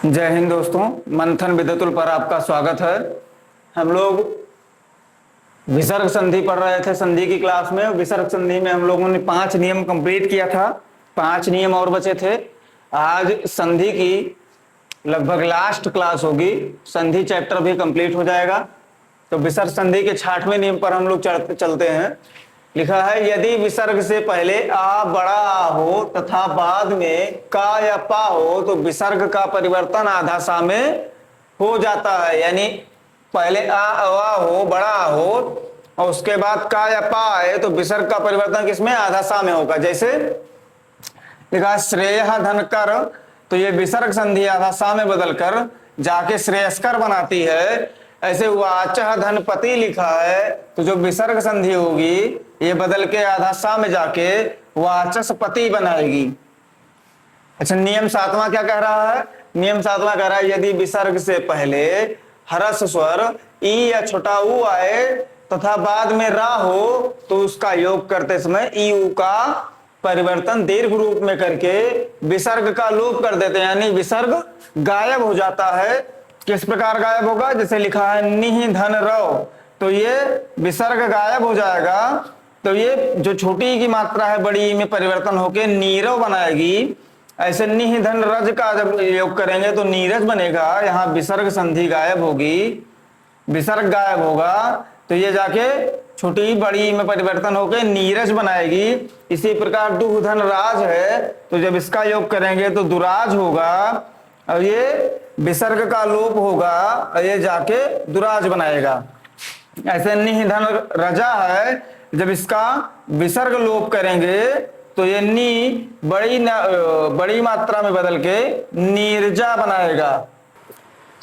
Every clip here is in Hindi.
जय हिंद दोस्तों, मंथन विद्युतुल पर आपका स्वागत है। हम लोग विसर्ग संधि पढ़ रहे थे संधि की क्लास में। विसर्ग संधि में हम लोगों ने 5 नियम कंप्लीट किया था, 5 नियम और बचे थे। आज संधि की लगभग लास्ट क्लास होगी, संधि चैप्टर भी कंप्लीट हो जाएगा। तो विसर्ग संधि के 6वें नियम पर हम लोग चलते हैं। लिखा है, यदि विसर्ग से पहले आ बड़ा आ हो तथा बाद में का या पा हो तो विसर्ग का परिवर्तन आधा सा में हो जाता है। यानी पहले आ अवा हो, बड़ा आ हो और उसके बाद का या पा आए तो विसर्ग का परिवर्तन किसमें? आधा सा में होगा। जैसे लिखा श्रेय धन कर, तो ये विसर्ग संधि आधा सा में बदलकर जाके श्रेयस्कर बनाती है। ऐसे वाचः धनपति लिखा है तो जो विसर्ग संधि होगी ये बदल के आधा सा में जाके वाचस्पति बनाएगी। अच्छा, नियम 7वां क्या कह रहा है? नियम 7वां कह रहा है, यदि विसर्ग से पहले हरस स्वर ई या छोटा ऊ आए तथा बाद में रा हो तो उसका योग करते समय ई ऊ का परिवर्तन दीर्घ रूप में करके विसर्ग का लोप कर देते हैं, यानी विसर्ग गायब हो जाता है। किस प्रकार गायब होगा? जैसे लिखा है निहि धन रव, तो ये विसर्ग गायब हो जाएगा। तो ये जो छोटी ई की मात्रा है बड़ी ई में परिवर्तन होके नीरव बनाएगी। ऐसे निहि धन रज का जब योग करेंगे तो नीरज बनेगा। यहाँ विसर्ग संधि गायब होगी, विसर्ग गायब होगा तो ये जाके छोटी ई बड़ी ई में परिवर्तन होके नीरज बनाएगी। इसी प्रकार दुह धन राज है तो जब इसका योग करेंगे तो दुराज होगा और ये विसर्ग का लोप होगा और ये जाके दुराज बनाएगा। ऐसे निहि धन रजा है, जब इसका विसर्ग लोप करेंगे तो ये नी बड़ी मात्रा में बदल के नीरजा बनाएगा।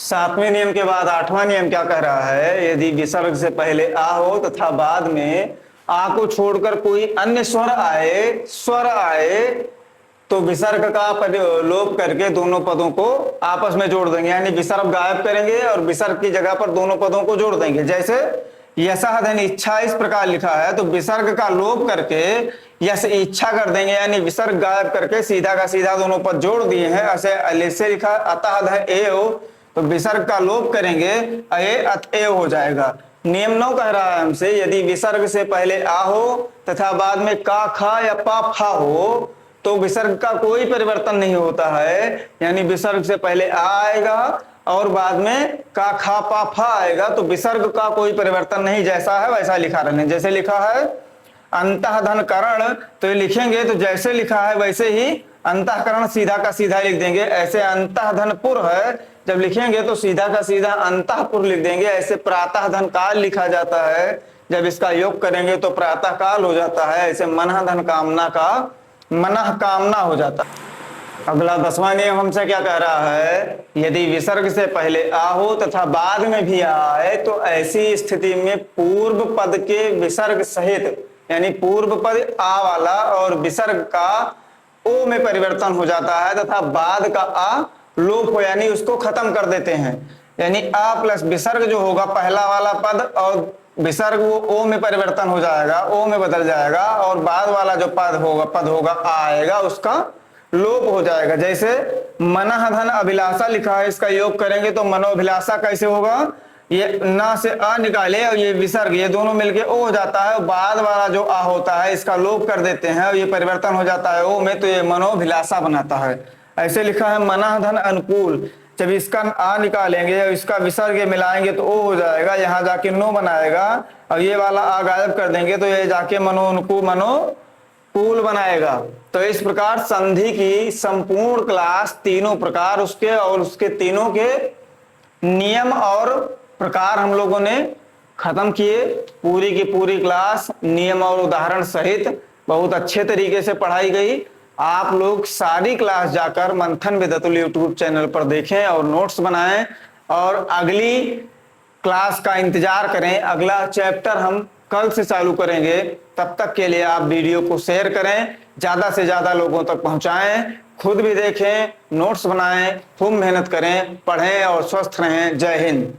7वें नियम के बाद 8वां नियम क्या कह रहा है? यदि विसर्ग से पहले आ हो तथा बाद में आ को छोड़कर कोई अन्य स्वर आए तो विसर्ग का लोप करके दोनों पदों को आपस में जोड़ देंगे, यानी विसर्ग गायब करेंगे और विसर्ग की जगह पर दोनों पदों को जोड़ देंगे। जैसे यशः धन इच्छा इस प्रकार लिखा है तो विसर्ग का लोप करके यश इच्छा कर देंगे, यानी विसर्ग गायब करके सीधा का सीधा दोनों पद जोड़ दिए हैं। ऐसे लिखा अतः धन एव, तो विसर्ग का लोप करेंगे अये अतएव हो जाएगा। नियम 9 कह रहा है हमसे, यदि विसर्ग से पहले आ हो तथा बाद में का खा या पा फा हो तो विसर्ग का कोई परिवर्तन नहीं होता है, यानी विसर्ग से पहले आ आएगा और बाद में का खा पा फा आएगा तो विसर्ग का कोई परिवर्तन नहीं, जैसा है वैसा लिखा रहने। जैसे लिखा है अंतःधन करण, तो ये लिखेंगे तो जैसे लिखा है वैसे ही अंतःकरण सीधा का सीधा लिख देंगे। ऐसे अंतःधन पुर है, जब लिखेंगे तो सीधा का सीधा अंतःपुर लिख देंगे। ऐसे प्रातः धन काल लिखा जाता है, जब इसका योग करेंगे तो प्रातः काल हो जाता है। ऐसे मनः धन कामना का मनः कामना हो जाता है। अगला 10वां नियम हमसे क्या कह रहा है? यदि विसर्ग से पहले आ हो तथा बाद में भी आ आए तो ऐसी स्थिति में पूर्व पद के विसर्ग सहित, यानी पूर्व पद आ वाला और विसर्ग का ओ में परिवर्तन हो जाता है तथा बाद का आ लोप हो, यानी उसको खत्म कर देते हैं। यानी आ प्लस विसर्ग जो होगा पहला वाला पद और विसर्ग वो ओ में परिवर्तन हो जाएगा, ओ में बदल जाएगा और बाद वाला जो पद होगा आ आएगा, उसका लोप हो जाएगा। जैसे मनः धन अभिलाषा लिखा है, इसका योग करेंगे तो मनोभिलाषा कैसे होगा? ये ना से आ निकाले और ये विसर्ग ये दोनों मिलके ओ हो जाता है, बाद वाला जो आ होता है इसका लोप कर देते हैं और ये परिवर्तन हो जाता है ओ में, तो ये मनोभिलाषा बनाता है। ऐसे लिखा है मनः धन अनुकूल, जब इसका आ निकालेंगे और इसका विसर्ग मिलाएंगे तो ओ हो जाएगा, यहाँ जाके नो बनाएगा और ये वाला आ गायब कर देंगे तो ये जाके मनोनुकूल बनाएगा। तो इस प्रकार संधि की संपूर्ण क्लास तीनों प्रकार उसके और उसके तीनों के नियम और प्रकार हम लोगों ने खत्म किए। पूरी की पूरी क्लास नियम और उदाहरण सहित बहुत अच्छे तरीके से पढ़ाई गई। आप लोग सारी क्लास जाकर मंथन विद्युतुल यूट्यूब चैनल पर देखें और नोट्स बनाएं और अगली क्लास का इंतजार करें। अगला चैप्टर हम कल से चालू करेंगे। तब तक के लिए आप वीडियो को शेयर करें, ज्यादा से ज्यादा लोगों तक पहुंचाएं, खुद भी देखें, नोट्स बनाएं, खूब मेहनत करें, पढ़ें और स्वस्थ रहें। जय हिंद।